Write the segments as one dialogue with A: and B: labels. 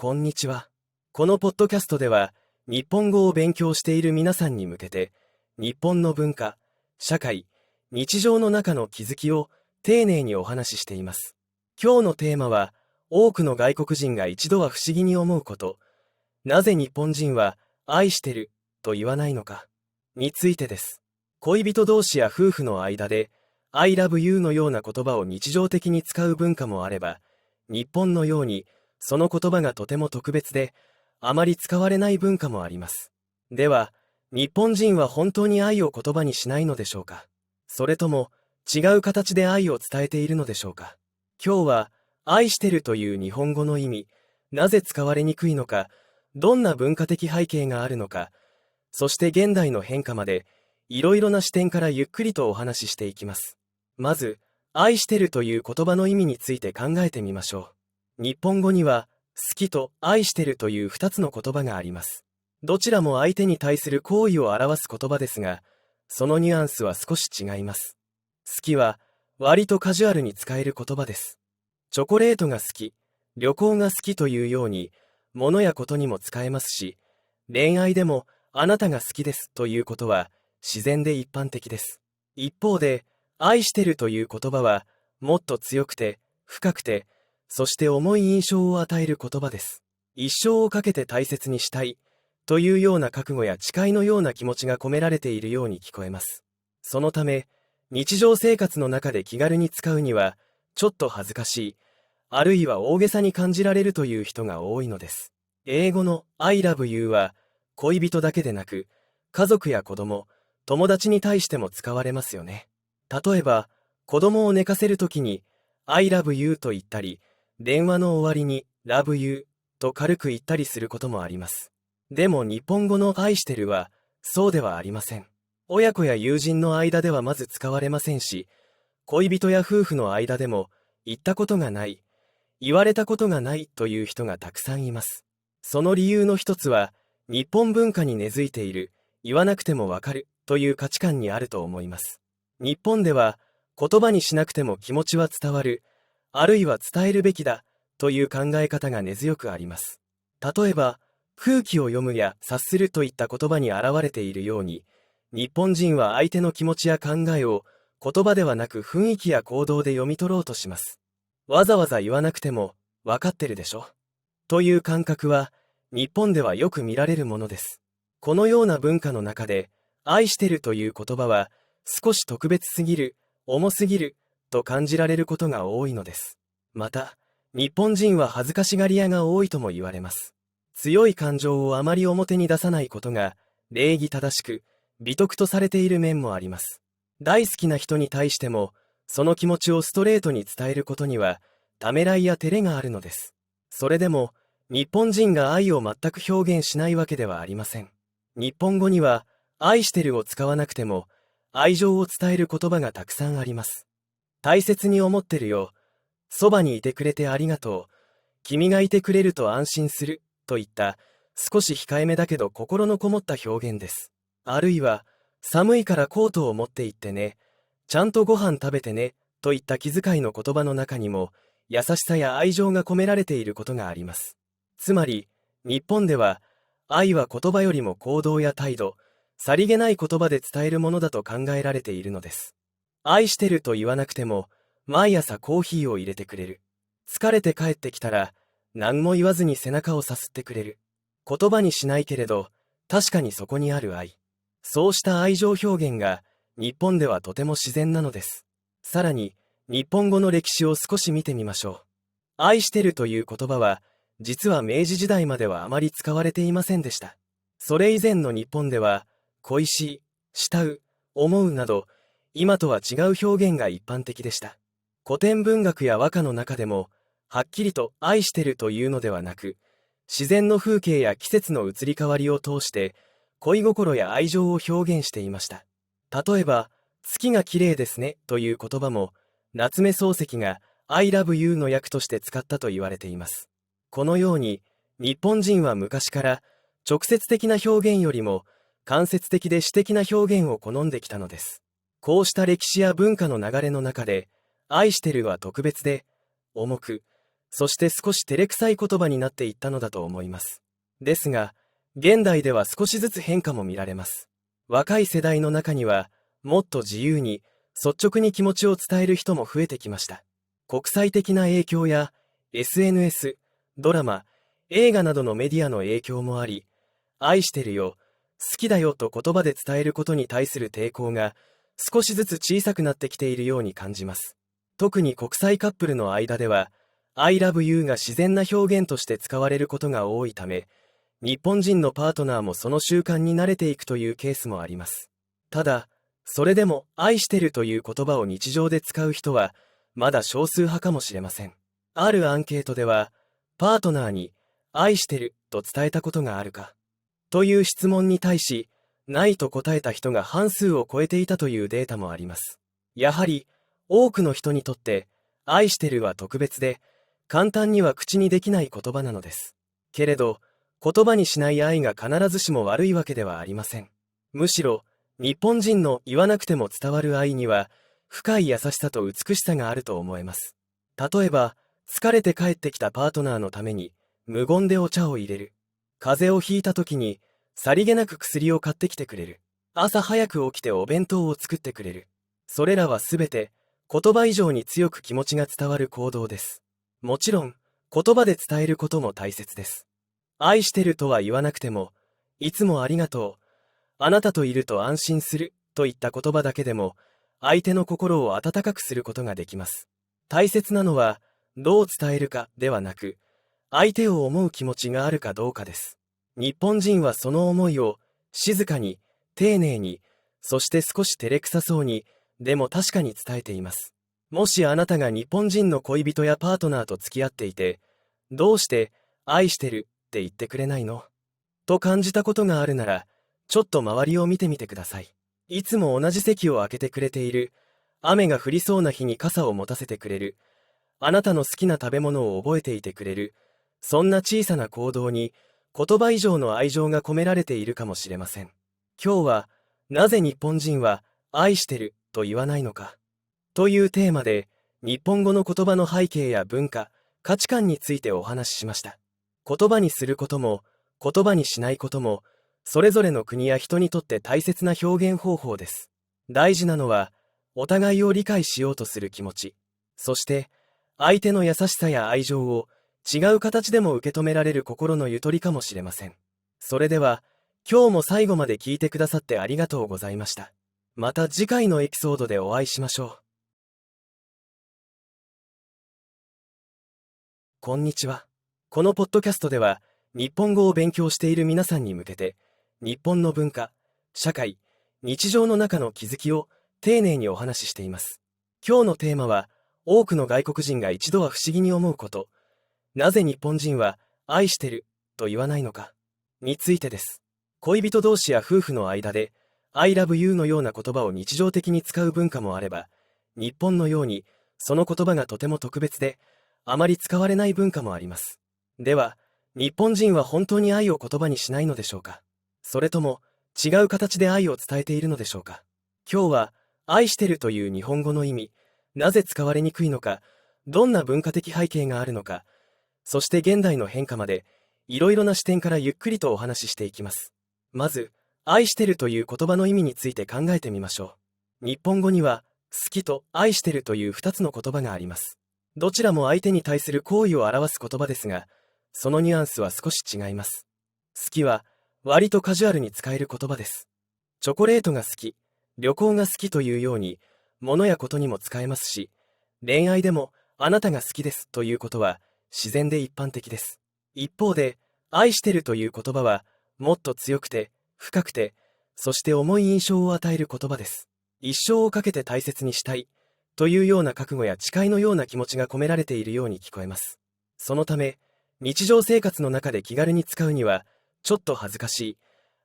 A: こんにちは。このポッドキャストでは、日本語を勉強している皆さんに向けて、日本の文化、社会、日常の中の気づきを丁寧にお話ししています。今日のテーマは、多くの外国人が一度は不思議に思うこと、なぜ日本人は愛してると言わないのかについてです。恋人同士や夫婦の間で、I love you のような言葉を日常的に使う文化もあれば、日本のように、その言葉がとても特別で、あまり使われない文化もあります。では、日本人は本当に愛を言葉にしないのでしょうか？それとも、違う形で愛を伝えているのでしょうか？今日は、愛してるという日本語の意味、なぜ使われにくいのか、どんな文化的背景があるのか、そして現代の変化まで、いろいろな視点からゆっくりとお話ししていきます。まず、愛してるという言葉の意味について考えてみましょう。日本語には、好きと愛してるという2つの言葉があります。どちらも相手に対する好意を表す言葉ですが、そのニュアンスは少し違います。好きは、割とカジュアルに使える言葉です。チョコレートが好き、旅行が好きというように、物やことにも使えますし、恋愛でも、あなたが好きですということは、自然で一般的です。一方で、愛してるという言葉は、もっと強くて、深くて、そして重い印象を与える言葉です。一生をかけて大切にしたいというような覚悟や誓いのような気持ちが込められているように聞こえます。そのため、日常生活の中で気軽に使うには、ちょっと恥ずかしい、あるいは大げさに感じられるという人が多いのです。英語の I love you は、恋人だけでなく、家族や子供、友達に対しても使われますよね。例えば、子供を寝かせるときに、I love you と言ったり、電話の終わりに Love you と軽く言ったりすることもあります。でも日本語の愛してるはそうではありません。親子や友人の間ではまず使われませんし、恋人や夫婦の間でも言ったことがない、言われたことがないという人がたくさんいます。その理由の一つは、日本文化に根付いている、言わなくてもわかるという価値観にあると思います。日本では言葉にしなくても気持ちは伝わる、あるいは伝えるべきだという考え方が根強くあります。例えば、空気を読むや察するといった言葉に表れているように、日本人は相手の気持ちや考えを言葉ではなく雰囲気や行動で読み取ろうとします。わざわざ言わなくても分かってるでしょという感覚は日本ではよく見られるものです。このような文化の中で、愛してるという言葉は少し特別すぎる、重すぎると感じられることが多いのです。また、日本人は恥ずかしがり屋が多いとも言われます。強い感情をあまり表に出さないことが礼儀正しく、美徳とされている面もあります。大好きな人に対しても、その気持ちをストレートに伝えることには、ためらいや照れがあるのです。それでも、日本人が愛を全く表現しないわけではありません。日本語には、愛してるを使わなくても、愛情を伝える言葉がたくさんあります。大切に思ってるよ。そばにいてくれてありがとう。君がいてくれると安心する。といった少し控えめだけど心のこもった表現です。あるいは、寒いからコートを持って行ってね。ちゃんとご飯食べてね。といった気遣いの言葉の中にも、優しさや愛情が込められていることがあります。つまり、日本では、愛は言葉よりも行動や態度、さりげない言葉で伝えるものだと考えられているのです。愛してると言わなくても、毎朝コーヒーを入れてくれる。疲れて帰ってきたら、何も言わずに背中をさすってくれる。言葉にしないけれど、確かにそこにある愛。そうした愛情表現が、日本ではとても自然なのです。さらに、日本語の歴史を少し見てみましょう。愛してるという言葉は、実は明治時代まではあまり使われていませんでした。それ以前の日本では、恋しい、慕う、思うなど、今とは違う表現が一般的でした。古典文学や和歌の中でも、はっきりと愛してるというのではなく、自然の風景や季節の移り変わりを通して、恋心や愛情を表現していました。例えば、月が綺麗ですねという言葉も、夏目漱石が I love you の訳として使ったと言われています。このように、日本人は昔から直接的な表現よりも間接的で詩的な表現を好んできたのです。こうした歴史や文化の流れの中で、愛してるは特別で、重く、そして少し照れくさい言葉になっていったのだと思います。ですが、現代では少しずつ変化も見られます。若い世代の中には、もっと自由に、率直に気持ちを伝える人も増えてきました。国際的な影響や、SNS、ドラマ、映画などのメディアの影響もあり、愛してるよ、好きだよと言葉で伝えることに対する抵抗が、少しずつ小さくなってきているように感じます。特に国際カップルの間では、I love you が自然な表現として使われることが多いため、日本人のパートナーもその習慣に慣れていくというケースもあります。ただ、それでも愛してるという言葉を日常で使う人は、まだ少数派かもしれません。あるアンケートでは、パートナーに愛してると伝えたことがあるかという質問に対し、ないと答えた人が半数を超えていたというデータもあります。やはり、多くの人にとって、愛してるは特別で、簡単には口にできない言葉なのです。けれど、言葉にしない愛が必ずしも悪いわけではありません。むしろ、日本人の言わなくても伝わる愛には、深い優しさと美しさがあると思えます。例えば、疲れて帰ってきたパートナーのために、無言でお茶を入れる。風邪をひいた時に、さりげなく薬を買ってきてくれる。朝早く起きてお弁当を作ってくれる。それらはすべて、言葉以上に強く気持ちが伝わる行動です。もちろん、言葉で伝えることも大切です。愛してるとは言わなくても、いつもありがとう、あなたといると安心する、といった言葉だけでも、相手の心を温かくすることができます。大切なのは、どう伝えるかではなく、相手を思う気持ちがあるかどうかです。日本人はその思いを、静かに、丁寧に、そして少し照れくさそうに、でも確かに伝えています。もしあなたが日本人の恋人やパートナーと付き合っていて、どうして、愛してるって言ってくれないのと感じたことがあるなら、ちょっと周りを見てみてください。いつも同じ席を空けてくれている、雨が降りそうな日に傘を持たせてくれる、あなたの好きな食べ物を覚えていてくれる、そんな小さな行動に、言葉以上の愛情が込められているかもしれません。今日は、なぜ日本人は、愛してると言わないのか、というテーマで、日本語の言葉の背景や文化、価値観についてお話ししました。言葉にすることも、言葉にしないことも、それぞれの国や人にとって大切な表現方法です。大事なのは、お互いを理解しようとする気持ち、そして、相手の優しさや愛情を違う形でも受け止められる心のゆとりかもしれません。それでは、今日も最後まで聞いてくださってありがとうございました。また次回のエピソードでお会いしましょう。こんにちは。このポッドキャストでは、日本語を勉強している皆さんに向けて、日本の文化、社会、日常の中の気づきを丁寧にお話ししています。今日のテーマは、多くの外国人が一度は不思議に思うこと、なぜ日本人は愛してると言わないのかについてです。恋人同士や夫婦の間で、I love you のような言葉を日常的に使う文化もあれば、日本のようにその言葉がとても特別で、あまり使われない文化もあります。では、日本人は本当に愛を言葉にしないのでしょうか？それとも、違う形で愛を伝えているのでしょうか？今日は、愛してるという日本語の意味、なぜ使われにくいのか、どんな文化的背景があるのか、そして現代の変化まで、いろいろな視点からゆっくりとお話ししていきます。まず、愛してるという言葉の意味について考えてみましょう。日本語には、好きと愛してるという2つの言葉があります。どちらも相手に対する好意を表す言葉ですが、そのニュアンスは少し違います。好きは、割とカジュアルに使える言葉です。チョコレートが好き、旅行が好きというように、物やことにも使えますし、恋愛でも、あなたが好きですということは、自然で一般的です。一方で、愛してるという言葉は、もっと強くて、深くて、そして重い印象を与える言葉です。一生をかけて大切にしたい、というような覚悟や誓いのような気持ちが込められているように聞こえます。そのため、日常生活の中で気軽に使うには、ちょっと恥ずかしい、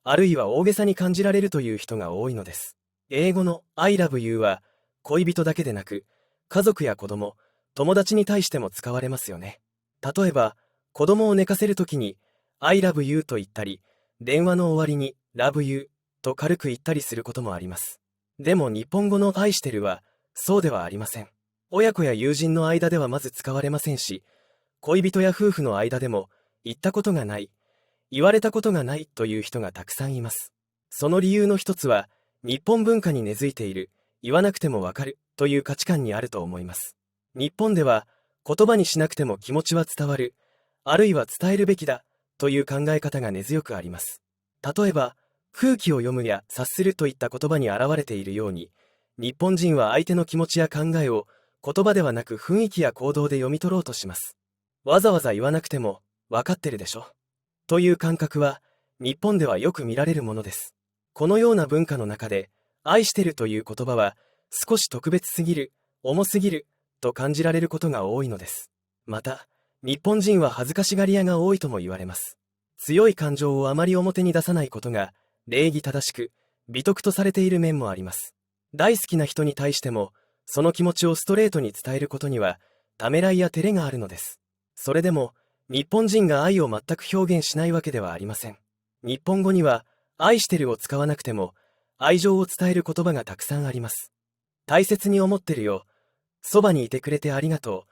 A: あるいは大げさに感じられるという人が多いのです。英語の I love you は、恋人だけでなく、家族や子供、友達に対しても使われますよね。例えば、子供を寝かせるときに、I love you と言ったり、電話の終わりに love you と軽く言ったりすることもあります。でも日本語の愛してるは、そうではありません。親子や友人の間ではまず使われませんし、恋人や夫婦の間でも、言ったことがない、言われたことがないという人がたくさんいます。その理由の一つは、日本文化に根付いている、言わなくてもわかるという価値観にあると思います。日本では、言葉にしなくても気持ちは伝わる、あるいは伝えるべきだという考え方が根強くあります。例えば、空気を読むや察するといった言葉に表れているように、日本人は相手の気持ちや考えを言葉ではなく雰囲気や行動で読み取ろうとします。わざわざ言わなくても分かってるでしょという感覚は日本ではよく見られるものです。このような文化の中で愛してるという言葉は少し特別すぎる、重すぎると感じられることが多いのです。また、日本人は恥ずかしがり屋が多いとも言われます。強い感情をあまり表に出さないことが礼儀正しく美徳とされている面もあります。大好きな人に対してもその気持ちをストレートに伝えることにはためらいや照れがあるのです。それでも日本人が愛を全く表現しないわけではありません。日本語には愛してるを使わなくても愛情を伝える言葉がたくさんあります。大切に思ってるよ、そばにいてくれてありがとう、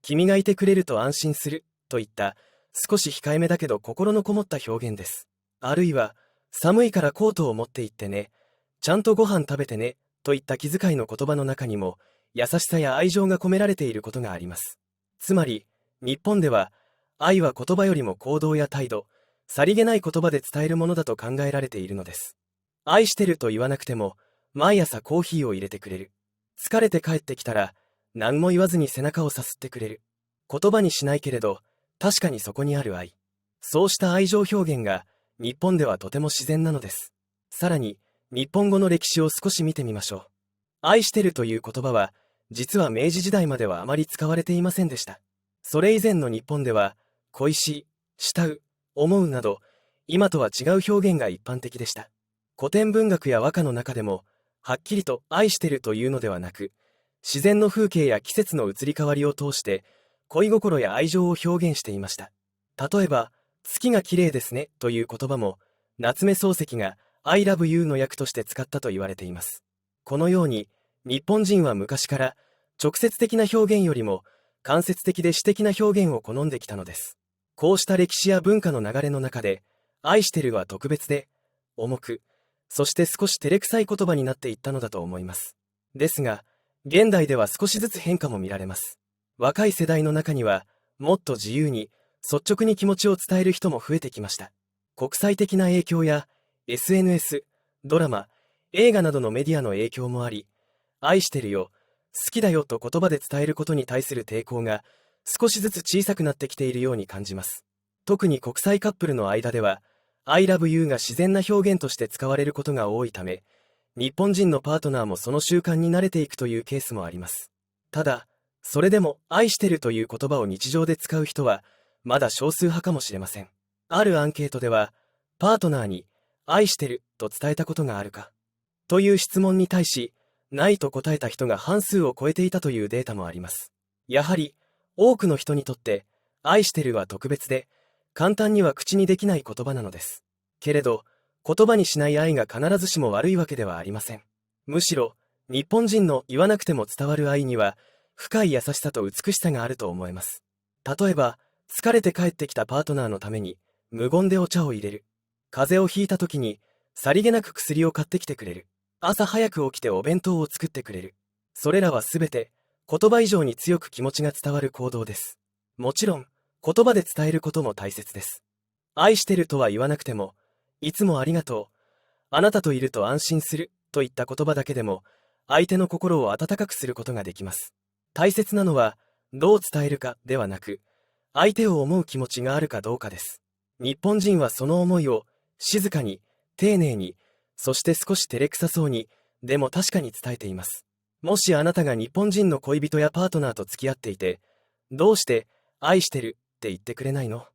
A: 君がいてくれると安心するといった少し控えめだけど心のこもった表現です。あるいは寒いからコートを持って行ってね、ちゃんとご飯食べてねといった気遣いの言葉の中にも優しさや愛情が込められていることがあります。つまり日本では愛は言葉よりも行動や態度、さりげない言葉で伝えるものだと考えられているのです。愛してると言わなくても毎朝コーヒーを入れてくれる、疲れて帰ってきたら何も言わずに背中をさすってくれる、言葉にしないけれど確かにそこにある愛、そうした愛情表現が日本ではとても自然なのです。さらに日本語の歴史を少し見てみましょう。愛してるという言葉は実は明治時代まではあまり使われていませんでした。それ以前の日本では恋しい、慕う、思うなど今とは違う表現が一般的でした。古典文学や和歌の中でもはっきりと愛してるというのではなく、自然の風景や季節の移り変わりを通して恋心や愛情を表現していました。例えば月が綺麗ですねという言葉も夏目漱石が I love you の訳として使ったと言われています。このように日本人は昔から直接的な表現よりも間接的で詩的な表現を好んできたのです。こうした歴史や文化の流れの中で愛してるは特別で重く、そして少し照れくさい言葉になっていったのだと思います。ですが現代では少しずつ変化も見られます。若い世代の中にはもっと自由に率直に気持ちを伝える人も増えてきました。国際的な影響や SNS、ドラマ、映画などのメディアの影響もあり、愛してるよ、好きだよと言葉で伝えることに対する抵抗が少しずつ小さくなってきているように感じます。特に国際カップルの間では I love you が自然な表現として使われることが多いため、日本人のパートナーもその習慣に慣れていくというケースもあります。ただ、それでも愛してるという言葉を日常で使う人はまだ少数派かもしれません。あるアンケートでは、パートナーに愛してると伝えたことがあるかという質問に対し、ないと答えた人が半数を超えていたというデータもあります。やはり、多くの人にとって愛してるは特別で、簡単には口にできない言葉なのです。けれど、言葉にしない愛が必ずしも悪いわけではありません。むしろ、日本人の言わなくても伝わる愛には、深い優しさと美しさがあると思えます。例えば、疲れて帰ってきたパートナーのために、無言でお茶を入れる。風邪をひいた時に、さりげなく薬を買ってきてくれる。朝早く起きてお弁当を作ってくれる。それらはすべて、言葉以上に強く気持ちが伝わる行動です。もちろん、言葉で伝えることも大切です。愛してるとは言わなくても、いつもありがとう、あなたといると安心するといった言葉だけでも、相手の心を温かくすることができます。大切なのは、どう伝えるかではなく、相手を思う気持ちがあるかどうかです。日本人はその思いを静かに、丁寧に、そして少し照れくさそうに、でも確かに伝えています。もしあなたが日本人の恋人やパートナーと付き合っていて、どうして愛してるって言ってくれないの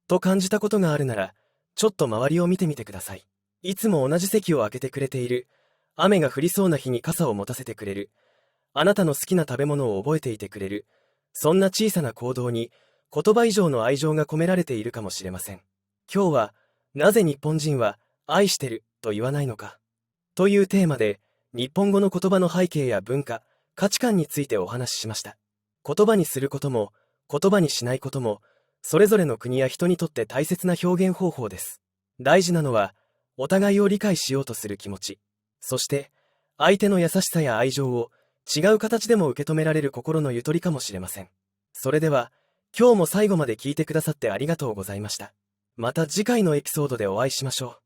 A: と感じたことがあるなら、ちょっと周りを見てみてください。いつも同じ席を空けてくれている、雨が降りそうな日に傘を持たせてくれる、あなたの好きな食べ物を覚えていてくれる、そんな小さな行動に言葉以上の愛情が込められているかもしれません。今日は、なぜ日本人は愛してると言わないのかというテーマで、日本語の言葉の背景や文化、価値観についてお話ししました。言葉にすることも言葉にしないことも、それぞれの国や人にとって大切な表現方法です。大事なのは、お互いを理解しようとする気持ち、そして、相手の優しさや愛情を違う形でも受け止められる心のゆとりかもしれません。それでは、今日も最後まで聞いてくださってありがとうございました。また次回のエピソードでお会いしましょう。